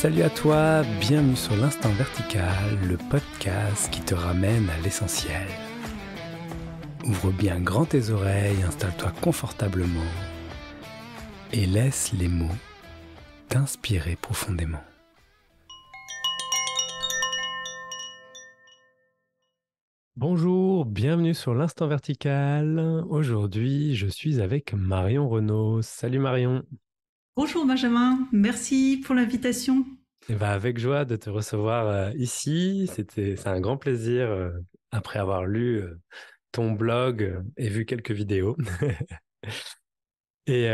Salut à toi, bienvenue sur l'Instant Vertical, le podcast qui te ramène à l'essentiel. Ouvre bien grand tes oreilles, installe-toi confortablement et laisse les mots t'inspirer profondément. Bonjour, bienvenue sur l'Instant Vertical. Aujourd'hui, je suis avec Marion Renaud. Salut Marion. Bonjour Benjamin, merci pour l'invitation. Et avec joie de te recevoir ici. C'est un grand plaisir après avoir lu ton blog et vu quelques vidéos. Et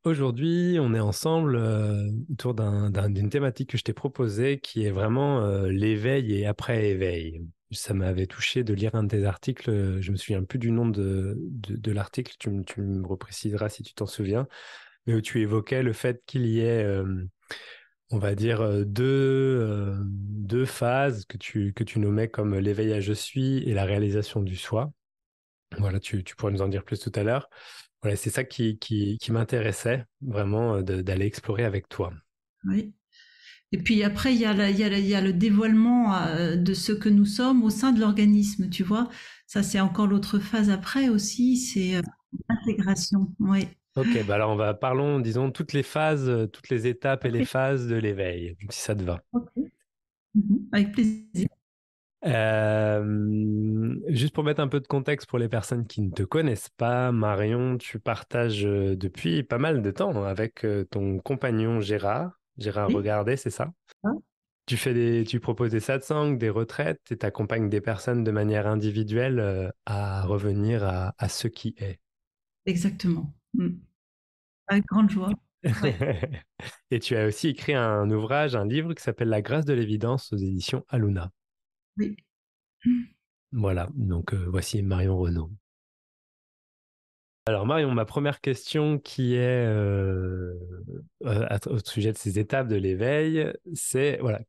aujourd'hui, on est ensemble autour d'une thématique que je t'ai proposée qui est vraiment l'éveil et après-éveil. Ça m'avait touché de lire un de tes articles. Je me souviens plus du nom de l'article. Tu me repréciseras si tu t'en souviens. Mais où tu évoquais le fait qu'il y ait on va dire deux phases que tu nommais comme l'éveil à je suis et la réalisation du soi. Voilà, tu pourrais nous en dire plus tout à l'heure. Voilà, c'est ça qui m'intéressait vraiment d'aller explorer avec toi. Oui. Et puis après, il y a le dévoilement de ce que nous sommes au sein de l'organisme, tu vois. Ça, c'est encore l'autre phase après aussi, c'est l'intégration. Oui. Ok, bah alors parlons, disons, toutes les phases, toutes les étapes et les Ok. phases de l'éveil, si ça te va. Ok. Mhm. Avec plaisir. Juste pour mettre un peu de contexte pour les personnes qui ne te connaissent pas, Marion, tu partages depuis pas mal de temps avec ton compagnon Gérard Oui. Regardet, c'est ça? Tu proposes des satsangs, des retraites et tu accompagnes des personnes de manière individuelle à revenir à ce qui est. Exactement. Mm. Avec grande joie. Ouais. Et tu as aussi écrit un ouvrage, un livre qui s'appelle La grâce de l'évidence aux éditions Aluna. Oui. Voilà, donc voici Marion Renaud. Alors Marion, ma première question qui est au sujet de ces étapes de l'éveil, c'est voilà,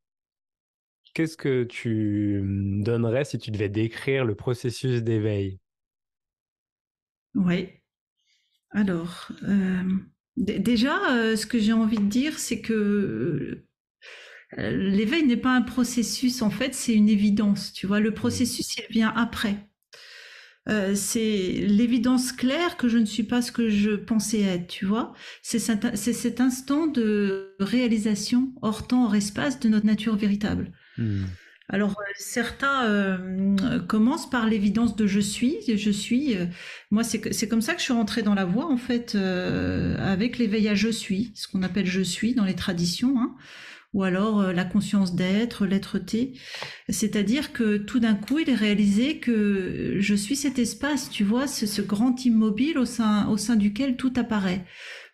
qu'est-ce que tu me donnerais si tu devais décrire le processus d'éveil? Ouais. Alors, déjà, ce que j'ai envie de dire, c'est que l'éveil n'est pas un processus, en fait, c'est une évidence. Tu vois, le Mm. processus, il vient après. C'est l'évidence claire que je ne suis pas ce que je pensais être, tu vois. C'est cet instant de réalisation hors temps, hors espace de notre nature véritable. Mm. Alors certains commencent par l'évidence de je suis. Moi, c'est comme ça que je suis rentrée dans la voie en fait, avec l'éveil à je suis, ce qu'on appelle je suis dans les traditions, hein, ou alors la conscience d'être, l'être-té. C'est-à-dire que tout d'un coup, il est réalisé que je suis cet espace, tu vois, ce grand immobile au sein duquel tout apparaît.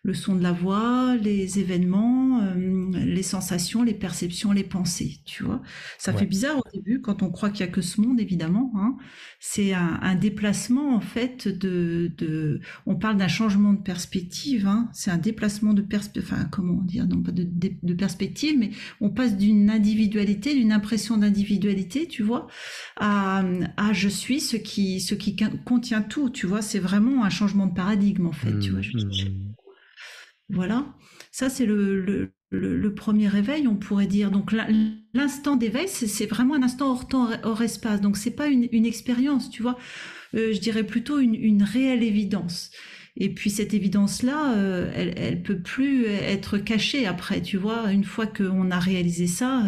Le son de la voix, les événements, les sensations, les perceptions, les pensées, tu vois. Ça fait Ouais. bizarre au début quand on croit qu'il y a que ce monde, évidemment, hein. C'est un déplacement, en fait, on parle d'un changement de perspective, hein. C'est un déplacement de perspective, enfin, comment dire, non pas de perspective, mais on passe d'une individualité, d'une impression d'individualité, tu vois, à je suis ce qui contient tout, tu vois. C'est vraiment un changement de paradigme, en fait, tu vois. Mm, mm, Voilà. Ça, c'est le premier réveil, on pourrait dire. Donc, l'instant d'éveil, c'est vraiment un instant hors temps, hors espace. Donc, c'est pas une expérience, tu vois. Je dirais plutôt une réelle évidence. Et puis cette évidence-là, elle peut plus être cachée après, tu vois. Une fois qu'on a réalisé ça,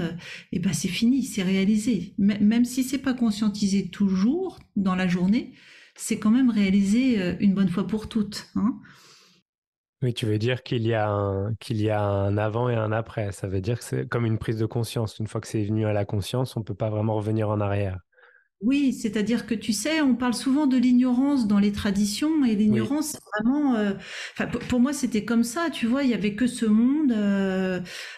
et ben c'est fini, c'est réalisé. Même si c'est pas conscientisé toujours dans la journée, c'est quand même réalisé une bonne fois pour toutes, hein. Oui, tu veux dire qu'il y a un avant et un après. Ça veut dire que c'est comme une prise de conscience. Une fois que c'est venu à la conscience, on peut pas vraiment revenir en arrière. Oui, c'est-à-dire que tu sais, on parle souvent de l'ignorance dans les traditions et Oui. l'ignorance, c'est vraiment, enfin, pour moi, c'était comme ça, tu vois, il y avait que ce monde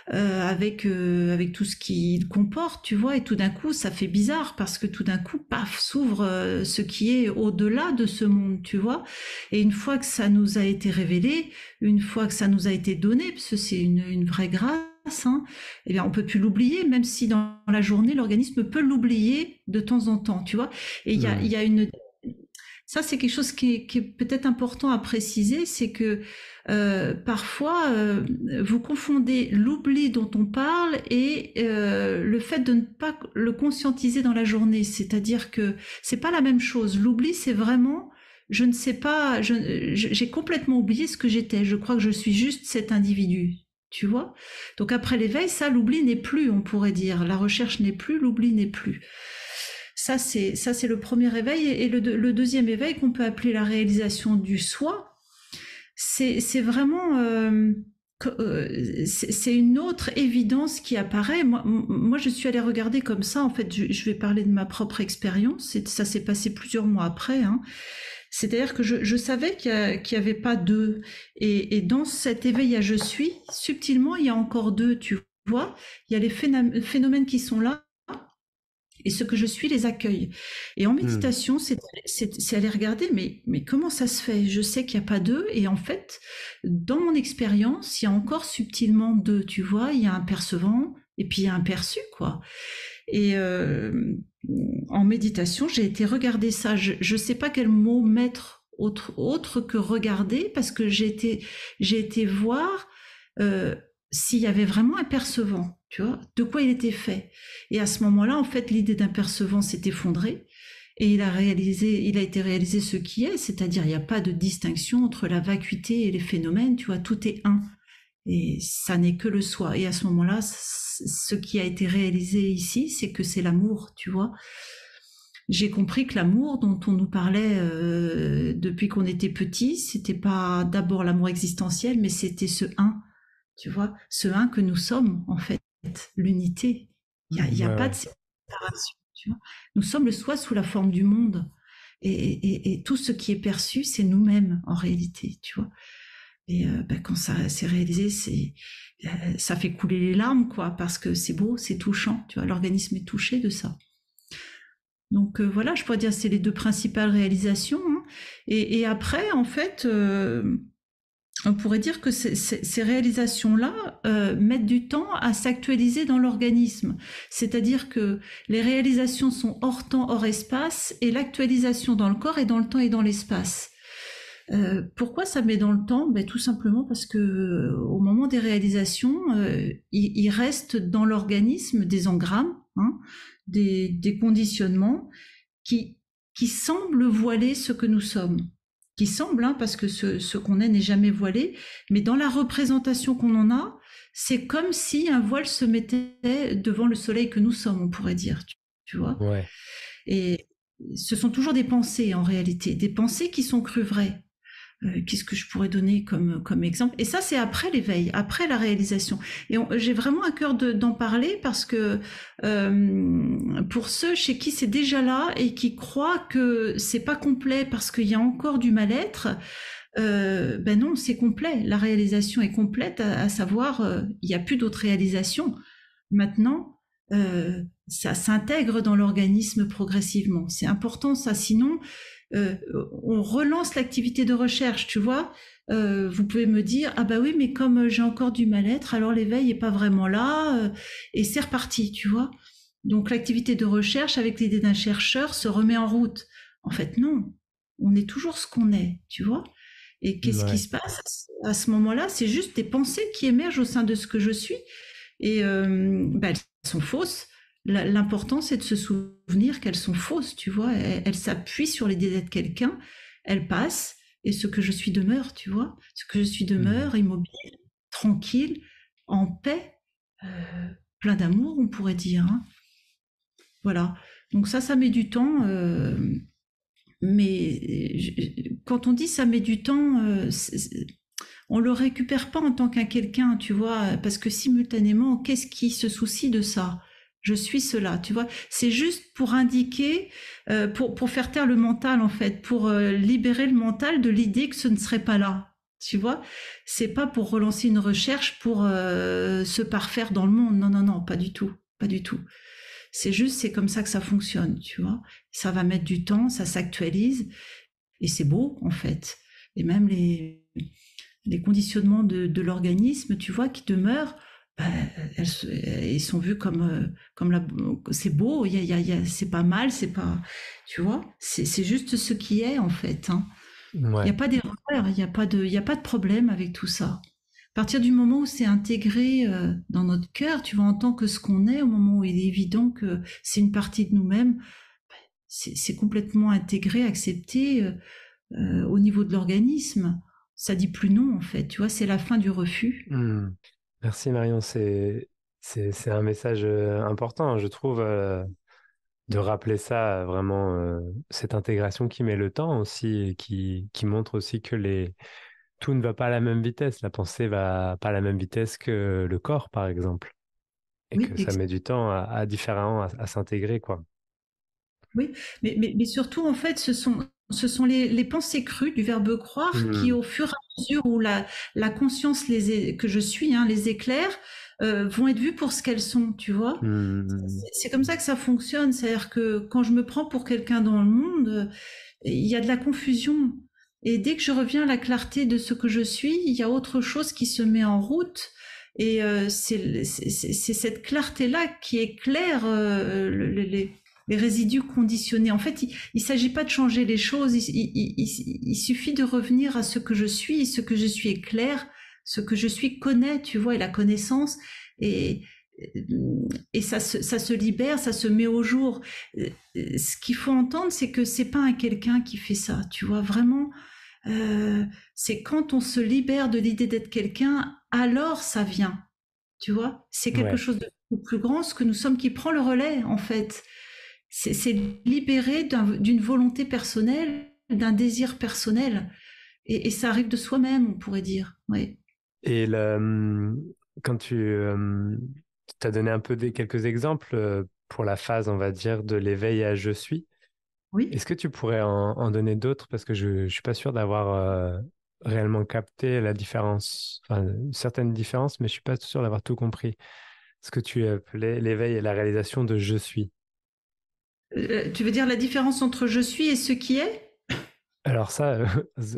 avec tout ce qu'il comporte, tu vois, et tout d'un coup, ça fait bizarre parce que tout d'un coup, paf, s'ouvre ce qui est au-delà de ce monde, tu vois. Et une fois que ça nous a été révélé, une fois que ça nous a été donné, parce que c'est une vraie grâce, hein, eh bien, on peut plus l'oublier, même si dans la journée, l'organisme peut l'oublier de temps en temps, tu vois. Et Mm, ça, c'est quelque chose qui est peut-être important à préciser, c'est que parfois vous confondez l'oubli dont on parle et le fait de ne pas le conscientiser dans la journée. C'est-à-dire que c'est pas la même chose. L'oubli, c'est vraiment je ne sais pas, j'ai complètement oublié ce que j'étais. Je crois que je suis juste cet individu. Tu vois? Donc après l'éveil, ça, l'oubli n'est plus, on pourrait dire. La recherche n'est plus, l'oubli n'est plus. Ça c'est le premier éveil. Et le deuxième éveil qu'on peut appeler la réalisation du soi, c'est vraiment c'est une autre évidence qui apparaît. Moi, je suis allée regarder comme ça. En fait, je vais parler de ma propre expérience. Ça s'est passé plusieurs mois après. Hein. C'est-à-dire que je savais qu'il n'y avait pas deux. Et dans cet éveil à je suis, subtilement, il y a encore deux, tu vois. Il y a les phénomènes qui sont là et ce que je suis les accueille. Et en méditation, c'est aller regarder, mais comment ça se fait? Je sais qu'il n'y a pas deux, et en fait, dans mon expérience, il y a encore subtilement deux, tu vois, il y a un percevant, et puis il y a un perçu, quoi. Et en méditation, j'ai été regarder ça. Je ne sais pas quel mot mettre autre que regarder, parce que j'ai été voir s'il y avait vraiment un percevant, tu vois, de quoi il était fait. Et à ce moment-là, en fait, l'idée d'un percevant s'est effondrée et il a été réalisé ce qui est, c'est-à-dire il n'y a pas de distinction entre la vacuité et les phénomènes, tu vois, tout est un. Et ça n'est que le soi. Et à ce moment-là, ce qui a été réalisé ici, c'est que c'est l'amour, tu vois. J'ai compris que l'amour dont on nous parlait depuis qu'on était petit, c'était pas d'abord l'amour existentiel, mais c'était ce un. Tu vois, ce un que nous sommes, en fait, l'unité. Il y a pas de séparation, tu vois. Nous sommes le soi sous la forme du monde. Et tout ce qui est perçu, c'est nous-mêmes, en réalité, tu vois. Et quand ça s'est réalisé, ça fait couler les larmes, quoi, parce que c'est beau, c'est touchant, tu vois. L'organisme est touché de ça. Donc voilà, je pourrais dire c'est les deux principales réalisations. Hein. Et après, en fait... on pourrait dire que ces réalisations-là mettent du temps à s'actualiser dans l'organisme. C'est-à-dire que les réalisations sont hors temps, hors espace, et l'actualisation dans le corps est dans le temps et dans l'espace. Pourquoi ça met dans le temps? Tout simplement parce que au moment des réalisations, il reste dans l'organisme des engrammes, hein, des conditionnements qui semblent voiler ce que nous sommes. Qui semble, hein, parce que ce qu'on est n'est jamais voilé, mais dans la représentation qu'on en a, c'est comme si un voile se mettait devant le soleil que nous sommes, on pourrait dire, tu vois. Ouais. Et ce sont toujours des pensées, en réalité, des pensées qui sont crues vraies. Qu'est-ce que je pourrais donner comme exemple? Et ça, c'est après l'éveil, après la réalisation. Et j'ai vraiment à cœur d'en parler parce que pour ceux chez qui c'est déjà là et qui croient que c'est pas complet parce qu'il y a encore du mal-être, non, c'est complet. La réalisation est complète, à savoir, il n'y a plus d'autres réalisations. Maintenant, ça s'intègre dans l'organisme progressivement. C'est important, ça. Sinon, on relance l'activité de recherche, tu vois. Vous pouvez me dire, ah bah oui, mais comme j'ai encore du mal-être, alors l'éveil est pas vraiment là, et c'est reparti, tu vois. Donc l'activité de recherche avec l'idée d'un chercheur se remet en route. En fait, non, on est toujours ce qu'on est, tu vois. Et qu'est-ce qui se passe à ce moment-là? C'est juste des pensées qui émergent au sein de ce que je suis, et elles sont fausses. L'important, c'est de se souvenir qu'elles sont fausses, tu vois. Elles s'appuient sur l'idée d'être quelqu'un, elles passent, et ce que je suis demeure, tu vois. Ce que je suis demeure, immobile, tranquille, en paix, plein d'amour, on pourrait dire. Hein. Voilà. Donc ça met du temps. Mais quand on dit ça met du temps, on le récupère pas en tant qu'un quelqu'un, tu vois, parce que simultanément, qu'est-ce qui se soucie de ça? Je suis cela, tu vois. C'est juste pour indiquer, pour faire taire le mental, en fait, pour libérer le mental de l'idée que ce ne serait pas là. Tu vois, c'est pas pour relancer une recherche pour se parfaire dans le monde. Non, non, non, pas du tout, pas du tout. C'est juste, c'est comme ça que ça fonctionne, tu vois. Ça va mettre du temps, ça s'actualise, et c'est beau, en fait. Et même les conditionnements de l'organisme, tu vois, qui demeurent, ils sont vus comme c'est beau, c'est pas mal, c'est pas, tu vois, c'est juste ce qui est, en fait. Hein. Il n'y a Ouais. pas d'erreur, il y a pas de problème avec tout ça. À partir du moment où c'est intégré dans notre cœur, tu vois, en tant que ce qu'on est, au moment où il est évident que c'est une partie de nous-mêmes, c'est complètement intégré, accepté au niveau de l'organisme. Ça dit plus non, en fait. Tu vois, c'est la fin du refus. Hmm. Merci Marion, c'est un message important, je trouve, de rappeler ça, vraiment, cette intégration qui met le temps aussi et qui montre aussi que tout ne va pas à la même vitesse. La pensée va pas à la même vitesse que le corps, par exemple, et Oui, que ça met du temps à différemment à s'intégrer, quoi. oui, mais surtout, en fait, ce sont les pensées crues du verbe croire qui, Hmm. au fur et à mesure où la conscience que je suis, hein, les éclaire, vont être vues pour ce qu'elles sont, tu vois. Hmm. C'est comme ça que ça fonctionne. C'est-à-dire que quand je me prends pour quelqu'un dans le monde, il y a de la confusion. Et dès que je reviens à la clarté de ce que je suis, il y a autre chose qui se met en route. Et c'est cette clarté-là qui éclaire les résidus conditionnés. En fait, il ne s'agit pas de changer les choses, il suffit de revenir à ce que je suis, et ce que je suis est clair, ce que je suis connaît, tu vois, et la connaissance, et, et ça se libère, ça se met au jour. Ce qu'il faut entendre, c'est que c'est pas un quelqu'un qui fait ça, tu vois, vraiment, c'est quand on se libère de l'idée d'être quelqu'un, alors ça vient, tu vois, c'est quelque Ouais, chose de beaucoup plus grand, ce que nous sommes, qui prend le relais, en fait. C'est libéré d'une volonté personnelle, d'un désir personnel. Et ça arrive de soi-même, on pourrait dire. Oui. et quand tu t'as donné un peu quelques exemples pour la phase, on va dire, de l'éveil à je suis. Oui. Est-ce que tu pourrais en donner d'autres? Parce que je ne suis pas sûr d'avoir réellement capté la différence, enfin, certaines différences, mais je suis pas sûr d'avoir tout compris. Ce que tu appelais l'éveil et la réalisation de je suis. Tu veux dire la différence entre je suis et ce qui est? Alors ça,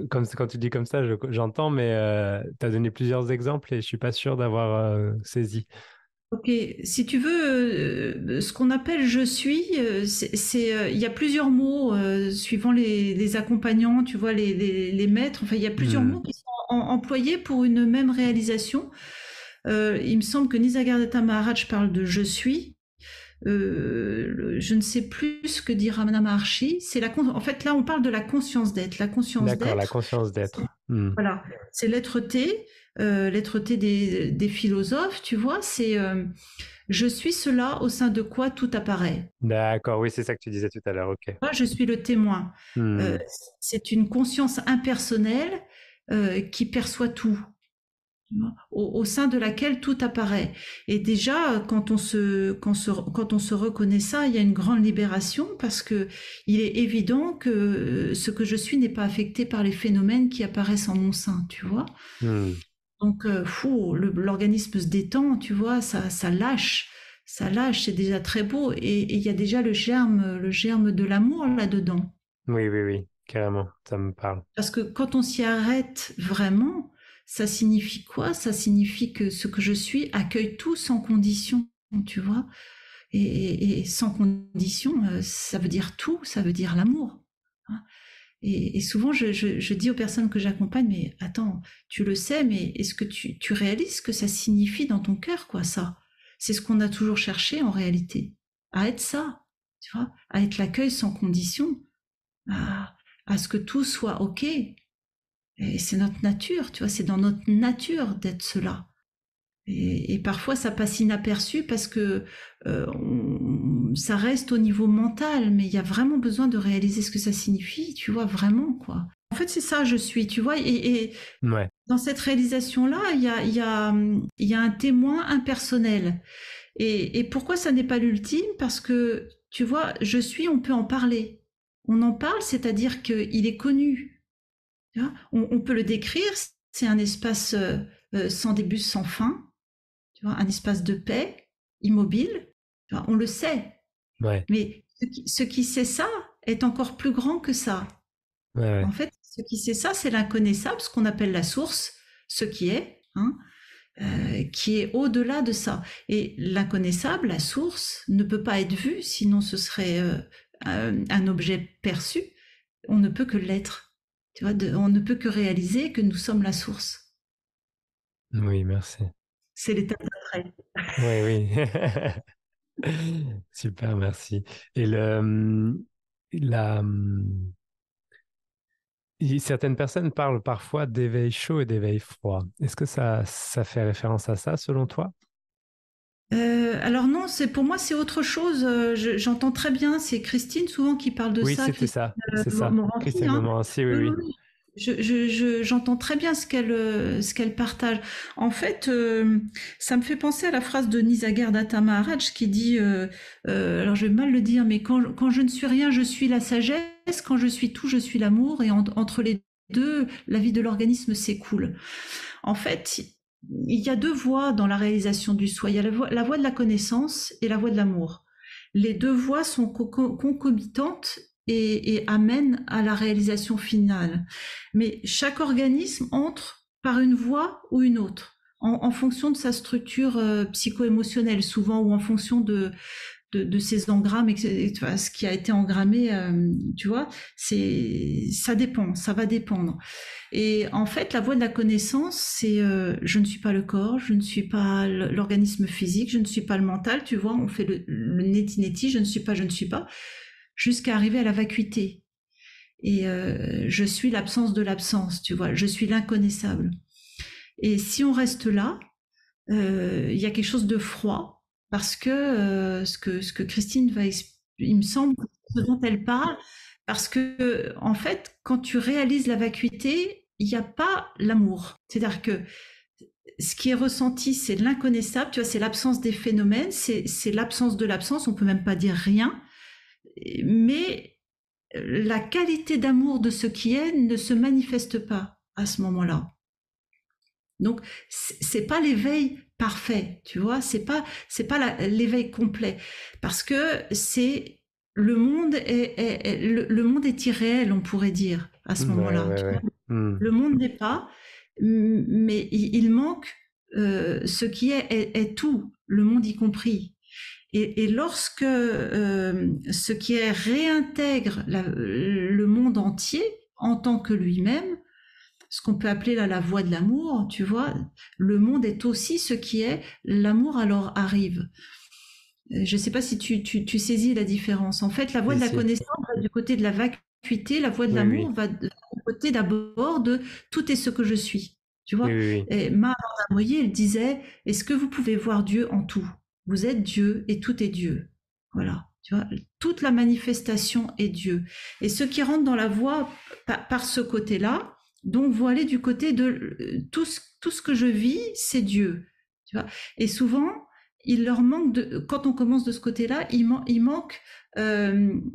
comme, quand tu dis comme ça, j'entends, mais tu as donné plusieurs exemples et je suis pas sûr d'avoir saisi. Ok, si tu veux, ce qu'on appelle je suis, il y a plusieurs mots suivant les accompagnants, tu vois, les maîtres. Enfin, il y a plusieurs Hmm. mots qui sont employés pour une même réalisation. Il me semble que Nisargadatta Maharaj parle de je suis. Je ne sais plus ce que dit Ramana Maharshi. En fait, là, on parle de la conscience d'être. La conscience D'accord, la d'être, conscience d'être. Hmm. voilà, c'est l'être T des philosophes, tu vois. C'est je suis cela au sein de quoi tout apparaît. D'accord, oui, c'est ça que tu disais tout à l'heure, ok. Moi, je suis le témoin. Euh, Hmm. c'est une conscience impersonnelle qui perçoit tout, au sein de laquelle tout apparaît. Et déjà, quand on se reconnaît ça, il y a une grande libération parce que il est évident que ce que je suis n'est pas affecté par les phénomènes qui apparaissent en mon sein, tu vois. Hmm. Donc, l'organisme se détend, tu vois, ça lâche, c'est déjà très beau. Et il y a déjà le germe de l'amour là-dedans. Oui, oui, oui, carrément, ça me parle. Parce que quand on s'y arrête vraiment, ça signifie quoi? Ça signifie que ce que je suis accueille tout sans condition, tu vois. Et sans condition, ça veut dire tout, ça veut dire l'amour, hein. Et souvent, je dis aux personnes que j'accompagne, mais attends, tu le sais, mais est-ce que tu réalises ce que ça signifie dans ton cœur, quoi, ça? C'est ce qu'on a toujours cherché en réalité, à être ça, tu vois, à être l'accueil sans condition, à, à ce que tout soit OK. Et c'est notre nature, tu vois, c'est dans notre nature d'être cela. Et parfois, ça passe inaperçu parce que ça reste au niveau mental, mais il y a vraiment besoin de réaliser ce que ça signifie, tu vois, vraiment, quoi. En fait, c'est ça, je suis, tu vois, et Ouais, dans cette réalisation-là, il y a un témoin impersonnel. Et pourquoi ça n'est pas l'ultime? Parce que, tu vois, je suis, on peut en parler. On en parle, c'est-à-dire qu'il est connu. Tu vois, on peut le décrire, c'est un espace sans début, sans fin, tu vois, un espace de paix, immobile, tu vois, on le sait. ouais, Mais ce qui sait ça est encore plus grand que ça. ouais, En ouais. fait, ce qui sait ça, c'est l'inconnaissable, ce qu'on appelle la source, ce qui est, hein, qui est au-delà de ça. Et l'inconnaissable, la source, ne peut pas être vue, sinon ce serait un objet perçu. On ne peut que l'être. Tu vois, on ne peut que réaliser que nous sommes la source. Oui, merci. C'est l'étape d'après. Oui, oui. Super, merci. Et la, certaines personnes parlent parfois d'éveil chaud et d'éveil froid. Est-ce que ça fait référence à ça selon toi? Alors non, c'est pour moi c'est autre chose. J'entends très bien. C'est Christine souvent qui parle de Oui, ça, c'était Christine ça, c'est ça. Morancy, Christiane hein. Montmorency, oui, Oui, oui, oui. oui. J'entends très bien ce qu'elle partage. En fait, ça me fait penser à la phrase de Nisargadatta Maharaj qui dit, alors je vais mal le dire, mais quand je ne suis rien, je suis la sagesse. Quand je suis tout, je suis l'amour. Et entre les deux, la vie de l'organisme s'écoule. En fait, il y a deux voies dans la réalisation du soi. Il y a la voie de la connaissance et la voie de l'amour. Les deux voies sont concomitantes et amènent à la réalisation finale. Mais chaque organisme entre par une voie ou une autre, en fonction de sa structure psycho-émotionnelle, souvent, ou en fonction de ces engrammes, ce qui a été engrammé, tu vois, ça dépend, ça va dépendre. Et en fait, la voie de la connaissance, c'est je ne suis pas le corps, je ne suis pas l'organisme physique, je ne suis pas le mental, tu vois, on fait le neti-neti, je ne suis pas, jusqu'à arriver à la vacuité. Et je suis l'absence de l'absence, tu vois, je suis l'inconnaissable. Et si on reste là, il y a quelque chose de froid, parce que ce que Christine va il me semble, ce dont elle parle, parce que en fait, quand tu réalises la vacuité, il n'y a pas l'amour. C'est-à-dire que ce qui est ressenti, c'est l'inconnaissable, tu vois, c'est l'absence des phénomènes, c'est l'absence de l'absence, on peut même pas dire rien, mais la qualité d'amour de ce qui est ne se manifeste pas à ce moment-là. Donc c'est pas l'éveil parfait, tu vois, c'est pas l'éveil complet, parce que c'est le monde est irréel, on pourrait dire à ce Ouais, moment-là. ouais, ouais. Hmm. Le monde n'est pas, mais il manque ce qui est tout, le monde y compris. Et lorsque ce qui est réintègre le monde entier en tant que lui-même, ce qu'on peut appeler là la voie de l'amour, tu vois, le monde est aussi ce qui est, l'amour alors arrive. Je ne sais pas si tu saisis la différence. En fait, la voie Si, de la si. connaissance va du côté de la vacuité, la voie de Oui, l'amour oui. va du côté d'abord de tout est ce que je suis. Tu Oui, vois, oui, oui. et Ma Moyer, elle disait, est-ce que vous pouvez voir Dieu en tout? Vous êtes Dieu et tout est Dieu. Voilà. Tu vois, toute la manifestation est Dieu. Et ceux qui rentrent dans la voie par ce côté-là, donc vont aller du côté de tout ce que je vis, c'est Dieu. Tu vois. Et souvent, il leur manque quand on commence de ce côté-là, il manque, il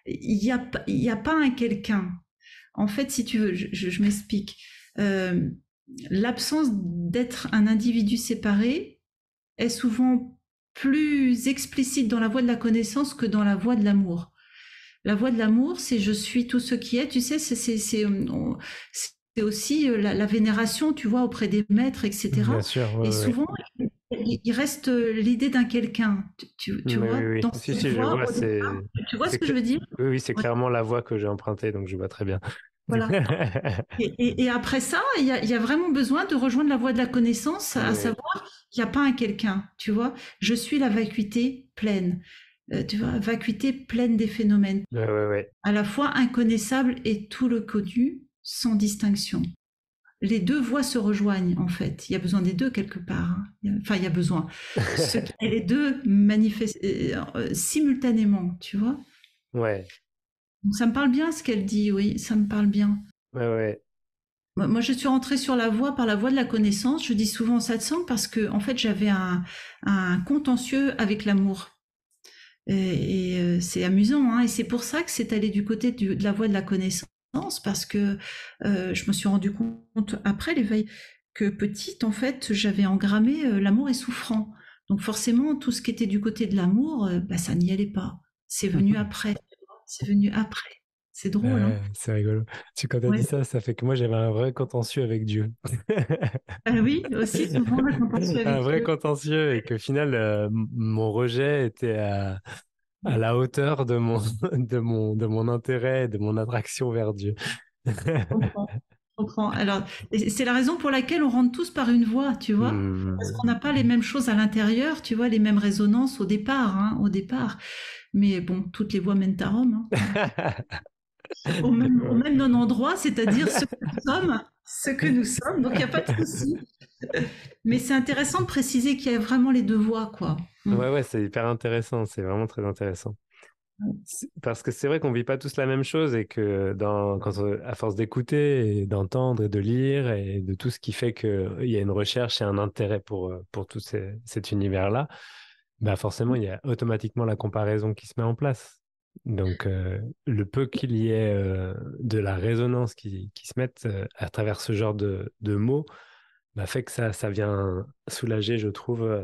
y a pas un quelqu'un. En fait, si tu veux, je m'explique. Euh, L'absence d'être un individu séparé est souvent plus explicite dans la voie de la connaissance que dans la voie de l'amour. La voie de l'amour, c'est je suis tout ce qui est. Tu sais, c'est aussi la vénération, tu vois, auprès des maîtres, Bien etc. sûr, oui, Et oui. souvent, il reste l'idée d'un quelqu'un, tu Mais vois, oui, dans oui. Si, cette si, je voie vois, au départ. Tu vois ce que je veux dire? Oui, oui, c'est Ouais, clairement la voie que j'ai empruntée, donc je vois très bien. voilà. Et après ça, il y a vraiment besoin de rejoindre la voie de la connaissance, à Oui, savoir, il n'y a pas un quelqu'un, tu vois. Je suis la vacuité pleine, tu vois, vacuité pleine des phénomènes, ouais, ouais, ouais. à la fois inconnaissable et tout le connu, sans distinction. Les deux voies se rejoignent, en fait. Il y a besoin des deux quelque part, hein. Enfin, il y a besoin. Les deux manifestent simultanément, tu vois. Ouais, Donc, ça me parle bien ce qu'elle dit, oui, ça me parle bien. ouais, ouais. Moi, je suis rentrée sur la voie par la voie de la connaissance. Je dis souvent satsang parce que, en fait, j'avais un contentieux avec l'amour. C'est amusant, hein. Et c'est pour ça que c'est allé du côté de la voie de la connaissance, parce que je me suis rendu compte après l'éveil que petite, en fait, j'avais engrammé l'amour est souffrant. Donc forcément, tout ce qui était du côté de l'amour, bah, ça n'y allait pas. C'est venu après. C'est venu après. C'est drôle, hein. Ouais, c'est rigolo. Quand tu as dit Ouais. ça, ça fait que moi j'avais un vrai contentieux avec Dieu. Ah oui, aussi souvent le contentieux Un avec vrai Dieu. contentieux et qu'au final, mon rejet était à la hauteur de mon, de mon intérêt, de mon attraction vers Dieu. comprends. Je comprends. Alors, c'est la raison pour laquelle on rentre tous par une voie, tu vois, parce qu'on Hmm. n'a pas les mêmes choses à l'intérieur, tu vois, les mêmes résonances au départ, hein, au départ. Mais bon, toutes les voies mènent à Rome, hein, au même non-endroit, c'est-à-dire ce que nous sommes. Donc, il n'y a pas de souci. Mais c'est intéressant de préciser qu'il y a vraiment les deux voies, quoi. Mm. Ouais, ouais, c'est hyper intéressant, c'est vraiment très intéressant. Parce que c'est vrai qu'on vit pas tous la même chose et que à force d'écouter et d'entendre et de lire et de tout ce qui fait qu'il y a une recherche et un intérêt pour tout cet univers-là, bah forcément, il y a automatiquement la comparaison qui se met en place. Donc, le peu qu'il y ait de la résonance qui se mette à travers ce genre de mots, bah, fait que ça vient soulager, je trouve,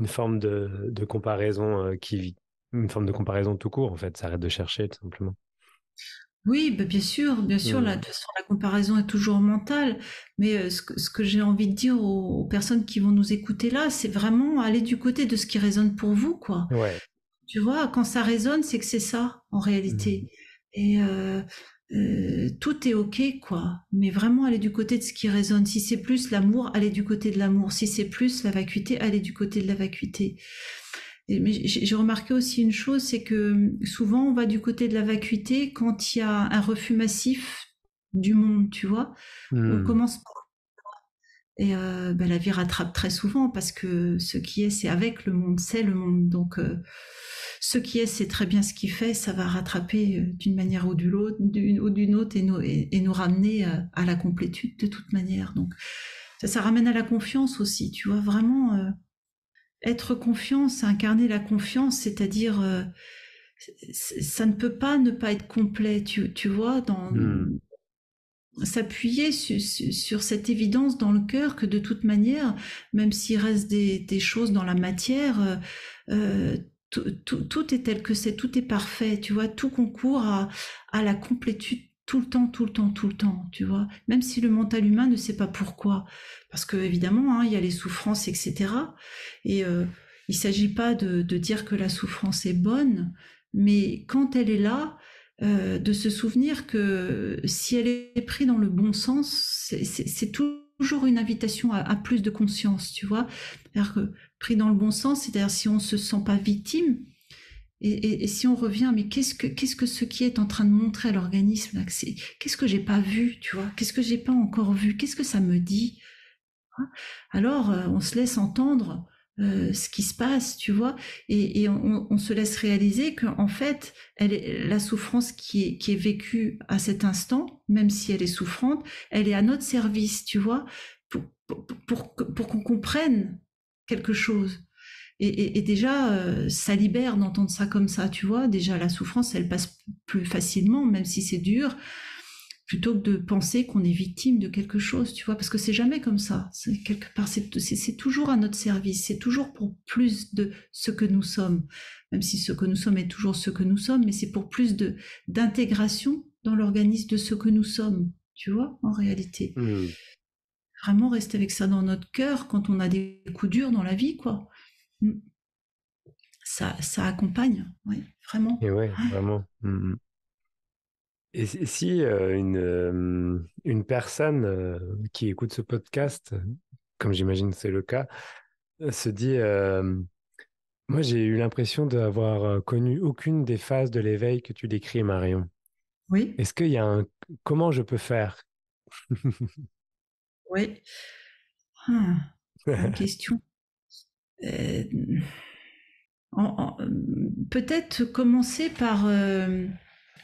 une forme de comparaison qui vit. Une forme de comparaison tout court, en fait. Ça arrête de chercher, tout simplement. Oui, bah, bien sûr, Hmm. de toute façon, la comparaison est toujours mentale, mais ce que j'ai envie de dire aux personnes qui vont nous écouter là, c'est vraiment aller du côté de ce qui résonne pour vous, quoi. Ouais. Tu vois, quand ça résonne, c'est que c'est ça, en Hmm. réalité. Et tout est OK, quoi. Mais vraiment aller du côté de ce qui résonne. Si c'est plus l'amour, aller du côté de l'amour. Si c'est plus la vacuité, aller du côté de la vacuité. Mais j'ai remarqué aussi une chose, c'est que souvent on va du côté de la vacuité quand il y a un refus massif du monde, tu vois. On Hmm. commence et ben, la vie rattrape très souvent parce que ce qui est, c'est avec le monde, c'est le monde. Donc ce qui est, c'est très bien ce qu'il fait, ça va rattraper d'une manière ou d'une autre et nous ramener à la complétude de toute manière. Donc ça ramène à la confiance aussi, tu vois, vraiment être confiant, c'est incarner la confiance, c'est-à-dire ça ne peut pas ne pas être complet, tu vois, Hmm. s'appuyer sur cette évidence dans le cœur que de toute manière, même s'il reste des choses dans la matière, euh, tout est tel que c'est, tout est parfait, tu vois, tout concourt à la complétude tout le temps, tout le temps, tout le temps, tu vois, même si le mental humain ne sait pas pourquoi, parce que évidemment, hein, il y a les souffrances, etc. Et il ne s'agit pas de dire que la souffrance est bonne, mais quand elle est là, de se souvenir que si elle est prise dans le bon sens, c'est toujours une invitation à plus de conscience, tu vois. C'est-à-dire que pris dans le bon sens, c'est-à-dire si on se sent pas victime, et si on revient, mais qu'est-ce que ce qui est en train de montrer à l'organisme là, qu'est-ce que j'ai pas vu, tu vois, qu'est-ce que j'ai pas encore vu, qu'est-ce que ça me dit, hein. Alors on se laisse entendre ce qui se passe, tu vois, et on se laisse réaliser qu'en fait, la souffrance qui est vécue à cet instant, même si elle est souffrante, elle est à notre service, tu vois, pour qu'on comprenne quelque chose. Et déjà, ça libère d'entendre ça comme ça, tu vois. Déjà, la souffrance, elle passe plus facilement, même si c'est dur, plutôt que de penser qu'on est victime de quelque chose, tu vois, parce que c'est jamais comme ça. C'est quelque part, c'est toujours à notre service, c'est toujours pour plus de ce que nous sommes, même si ce que nous sommes est toujours ce que nous sommes, mais c'est pour plus de d'intégration dans l'organisme de ce que nous sommes, tu vois, en réalité. Hmm. Vraiment rester avec ça dans notre cœur quand on a des coups durs dans la vie, quoi. Ça accompagne, oui, vraiment. Et ouais, vraiment. Hmm. Et si une personne qui écoute ce podcast, comme j'imagine c'est le cas, se dit, moi j'ai eu l'impression d'avoir connu aucune des phases de l'éveil que tu décris, Marion. Oui, Est-ce qu'il y a comment je peux faire? oui. Ah, bonne question. Euh, Peut-être commencer par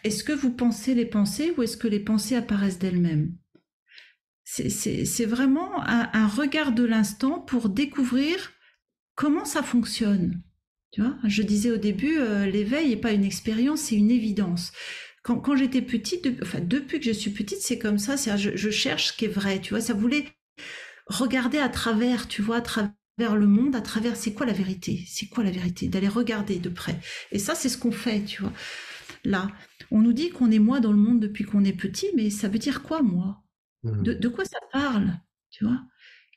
est-ce que vous pensez les pensées ou est-ce que les pensées apparaissent d'elles-mêmes? C'est vraiment un regard de l'instant pour découvrir comment ça fonctionne. Tu vois, je disais au début, l'éveil n'est pas une expérience, c'est une évidence. Quand j'étais petite, enfin depuis que je suis petite, c'est comme ça. Je cherche ce qui est vrai. Tu vois, ça voulait regarder à travers, tu vois, à travers le monde, à travers c'est quoi la vérité, c'est quoi la vérité, d'aller regarder de près. Et ça, c'est ce qu'on fait, tu vois. Là, on nous dit qu'on est moi dans le monde depuis qu'on est petit, mais ça veut dire quoi, moi? Hmm. De quoi ça parle, tu vois?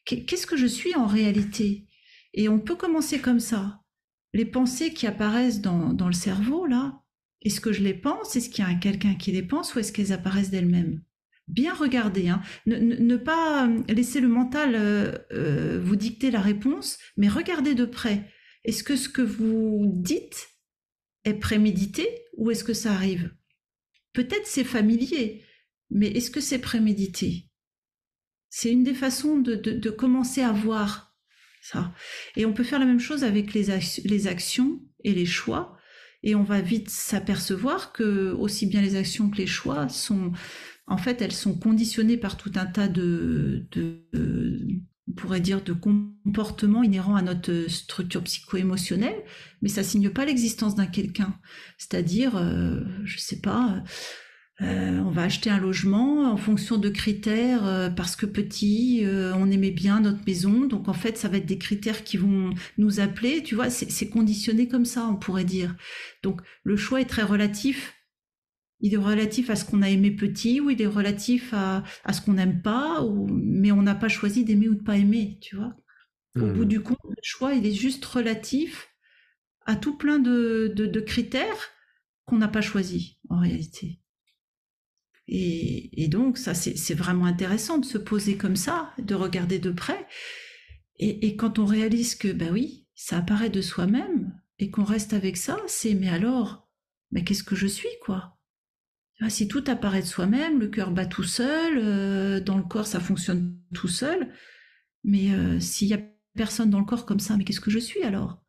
Qu'est-ce que je suis en réalité? Et on peut commencer comme ça. Les pensées qui apparaissent dans le cerveau, là, Est-ce que je les pense? Est-ce qu'il y a quelqu'un qui les pense ou est-ce qu'elles apparaissent d'elles-mêmes? Bien regarder, hein. Ne pas laisser le mental vous dicter la réponse, mais regardez de près. Est-ce que ce que vous dites est prémédité ou est-ce que ça arrive? Peut-être c'est familier, mais est-ce que c'est prémédité? C'est une des façons de commencer à voir ça. Et on peut faire la même chose avec les actions et les choix. Et on va vite s'apercevoir que aussi bien les actions que les choix sont, en fait, elles sont conditionnées par tout un tas on pourrait dire, de comportements inhérents à notre structure psycho-émotionnelle, mais ça signe pas l'existence d'un quelqu'un. C'est-à-dire, je sais pas, on va acheter un logement en fonction de critères parce que petit, on aimait bien notre maison. Donc en fait, ça va être des critères qui vont nous appeler. Tu vois, c'est conditionné comme ça, on pourrait dire. Donc le choix est très relatif. Il est relatif à ce qu'on a aimé petit ou il est relatif à ce qu'on n'aime pas, mais on n'a pas choisi d'aimer ou de pas aimer, tu vois. Au bout du compte, le choix, il est juste relatif à tout plein de critères qu'on n'a pas choisi en réalité. Et donc, ça, c'est vraiment intéressant de se poser comme ça, de regarder de près. Et quand on réalise que, ben oui, ça apparaît de soi-même et qu'on reste avec ça, c'est, mais alors, mais qu'est-ce que je suis, quoi? Si tout apparaît de soi-même, le cœur bat tout seul, dans le corps, ça fonctionne tout seul. Mais s'il y a personne dans le corps comme ça, mais qu'est-ce que je suis alors?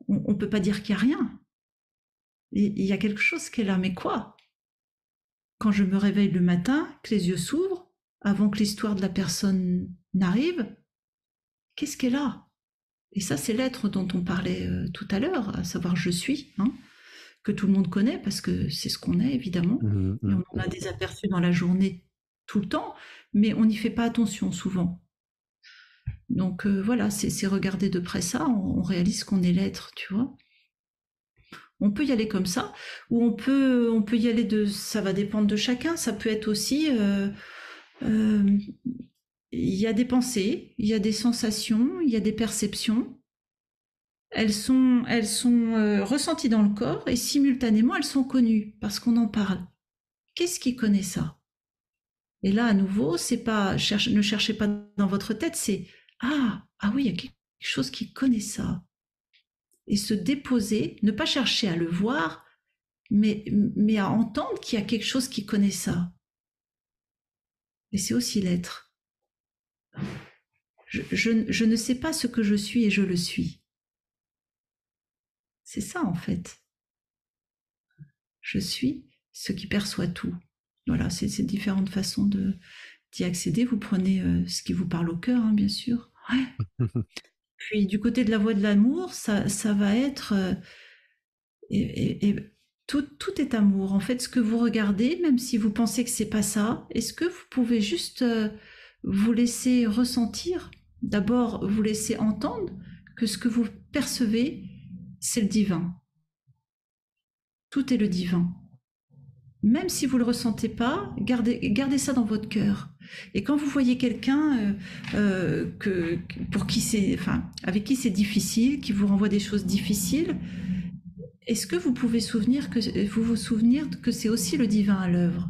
On peut pas dire qu'il y a rien. Il y a quelque chose qui est là, mais quoi? Quand je me réveille le matin, que les yeux s'ouvrent, avant que l'histoire de la personne n'arrive, qu'est-ce qu'elle a? Et ça, c'est l'être dont on parlait tout à l'heure, à savoir je suis, hein, que tout le monde connaît parce que c'est ce qu'on est, évidemment. Et on en a des aperçus dans la journée tout le temps, mais on n'y fait pas attention souvent. Donc voilà, c'est regarder de près ça, on réalise qu'on est l'être, tu vois. On peut y aller comme ça, ou on peut y aller ça va dépendre de chacun. Ça peut être aussi, il y a des pensées, il y a des sensations, il y a des perceptions. Elles sont ressenties dans le corps et simultanément elles sont connues parce qu'on en parle. Qu'est-ce qui connaît ça? Et là, à nouveau, c'est pas, ne cherchez pas dans votre tête, c'est ah oui, il y a quelque chose qui connaît ça. Et se déposer, ne pas chercher à le voir, mais à entendre qu'il y a quelque chose qui connaît ça. Et c'est aussi l'être. Je ne sais pas ce que je suis et je le suis. C'est ça en fait. Je suis ce qui perçoit tout. Voilà, c'est différentes façons d'y accéder. Vous prenez ce qui vous parle au cœur, hein, bien sûr. Ouais. Puis du côté de la voie de l'amour, ça va être et tout est amour. En fait, ce que vous regardez, même si vous pensez que c'est pas ça, est-ce que vous pouvez juste vous laisser ressentir, d'abord vous laisser entendre que ce que vous percevez, c'est le divin. Tout est le divin. Même si vous ne le ressentez pas, gardez ça dans votre cœur. Et quand vous voyez quelqu'un avec qui c'est difficile, qui vous renvoie des choses difficiles, est-ce que vous pouvez vous souvenir que c'est aussi le divin à l'œuvre?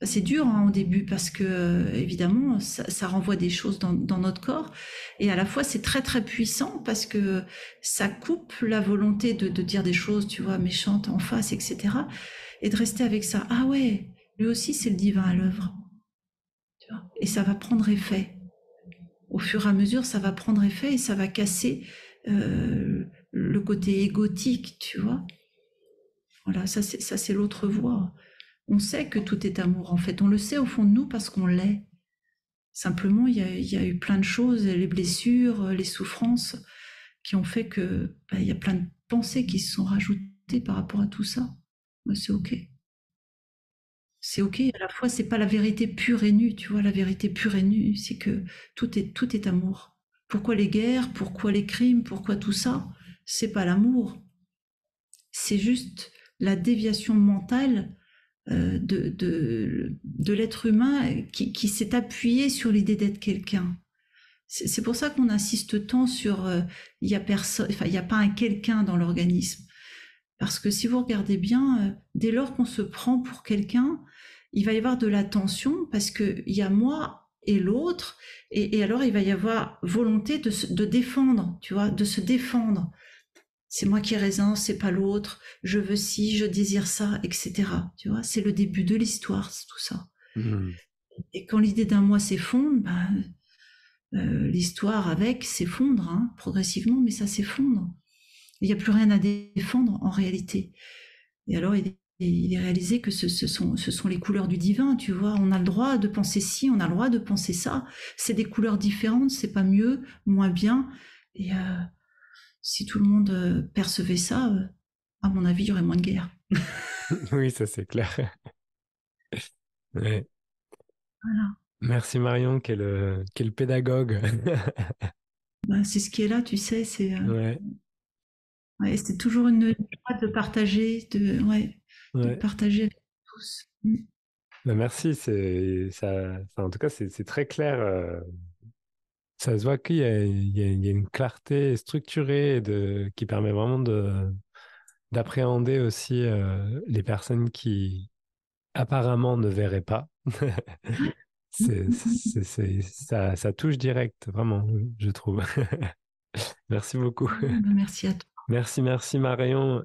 C'est dur hein, au début parce que évidemment ça renvoie des choses dans notre corps et à la fois c'est très très puissant parce que ça coupe la volonté de dire des choses, tu vois, méchantes en face, etc. Et de rester avec ça. Ah ouais, lui aussi c'est le divin à l'œuvre. Et ça va prendre effet. Au fur et à mesure, ça va prendre effet et ça va casser le côté égotique, tu vois. Voilà, ça c'est l'autre voie. On sait que tout est amour, en fait. On le sait au fond de nous parce qu'on l'est. Simplement, il y a eu plein de choses, les blessures, les souffrances, qui ont fait que il y a plein de pensées qui se sont rajoutées par rapport à tout ça. Mais c'est ok. C'est ok. À la fois, c'est pas la vérité pure et nue, tu vois. La vérité pure et nue, c'est que tout est amour. Pourquoi les guerres? Pourquoi les crimes? Pourquoi tout ça? C'est pas l'amour. C'est juste la déviation mentale de l'être humain qui s'est appuyé sur l'idée d'être quelqu'un. C'est pour ça qu'on insiste tant sur il y a personne, enfin il n'y a pas un quelqu'un dans l'organisme. Parce que si vous regardez bien, dès lors qu'on se prend pour quelqu'un, il va y avoir de la tension parce qu'il y a moi et l'autre, et alors il va y avoir volonté de défendre, tu vois, de se défendre. C'est moi qui ai raison, c'est pas l'autre, je veux ci, je désire ça, etc. Tu vois, c'est le début de l'histoire, c'est tout ça. Mhm. Et quand l'idée d'un moi s'effondre, l'histoire avec s'effondre, hein, progressivement, mais ça s'effondre. Il n'y a plus rien à défendre en réalité. Et alors, il est réalisé que ce sont les couleurs du divin, tu vois. On a le droit de penser ci, on a le droit de penser ça. C'est des couleurs différentes, c'est pas mieux, moins bien. Et si tout le monde percevait ça, à mon avis, il y aurait moins de guerre. Oui, ça c'est clair. Ouais. Voilà. Merci Marion, quel pédagogue. C'est ce qui est là, tu sais. Ouais, Ouais, c'est toujours une joie de partager, ouais, de ouais. partager avec tous. Mm. Bah, merci, c'est ça. Enfin, en tout cas, c'est très clair. Ça se voit qu'il y a une clarté structurée qui permet vraiment d'appréhender aussi les personnes qui apparemment ne verraient pas. Mm, mm, mm. Ça touche direct, vraiment, je trouve. Merci beaucoup. Merci à toi. Merci Marion.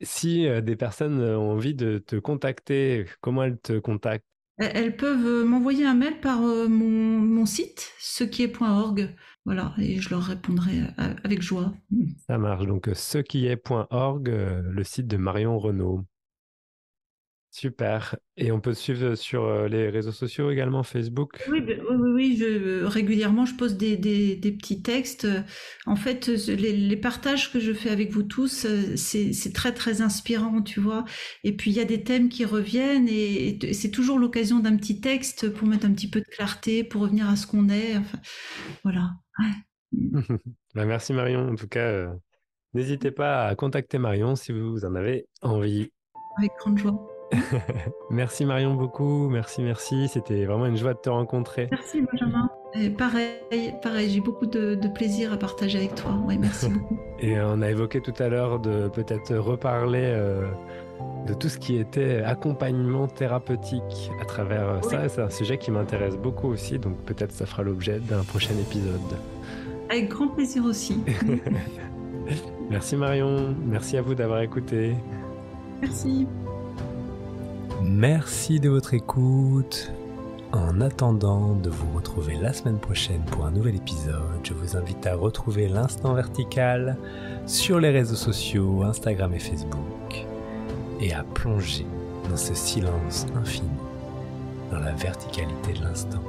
Si des personnes ont envie de te contacter, comment elles te contactent? Elles peuvent m'envoyer un mail par mon site, cequiest.org. Voilà, et je leur répondrai avec joie. Mm. Ça marche. Donc, cequiest.org, le site de Marion Renaud. Super. Et on peut te suivre sur les réseaux sociaux également, Facebook. Oui, oui, régulièrement, je pose des petits textes. En fait, les partages que je fais avec vous tous, c'est très, très inspirant, tu vois. Et puis, il y a des thèmes qui reviennent et c'est toujours l'occasion d'un petit texte pour mettre un petit peu de clarté, pour revenir à ce qu'on est. Enfin, voilà. Ouais. Bah, merci Marion. En tout cas, n'hésitez pas à contacter Marion si vous en avez envie. Avec grande joie. Mm. Merci Marion beaucoup. Merci. C'était vraiment une joie de te rencontrer. Merci, Benjamin. Et pareil, j'ai beaucoup de plaisir à partager avec toi. Ouais, merci beaucoup. Et on a évoqué tout à l'heure de peut-être reparler de tout ce qui était accompagnement thérapeutique à travers Oui, ça. C'est un sujet qui m'intéresse beaucoup aussi, donc peut-être ça fera l'objet d'un prochain épisode. avec grand plaisir aussi. Mm. Merci Marion, merci à vous d'avoir écouté. Merci. Merci de votre écoute. En attendant de vous retrouver la semaine prochaine pour un nouvel épisode, je vous invite à retrouver l'Instant Vertical sur les réseaux sociaux, Instagram et Facebook, et à plonger dans ce silence infini, dans la verticalité de l'instant.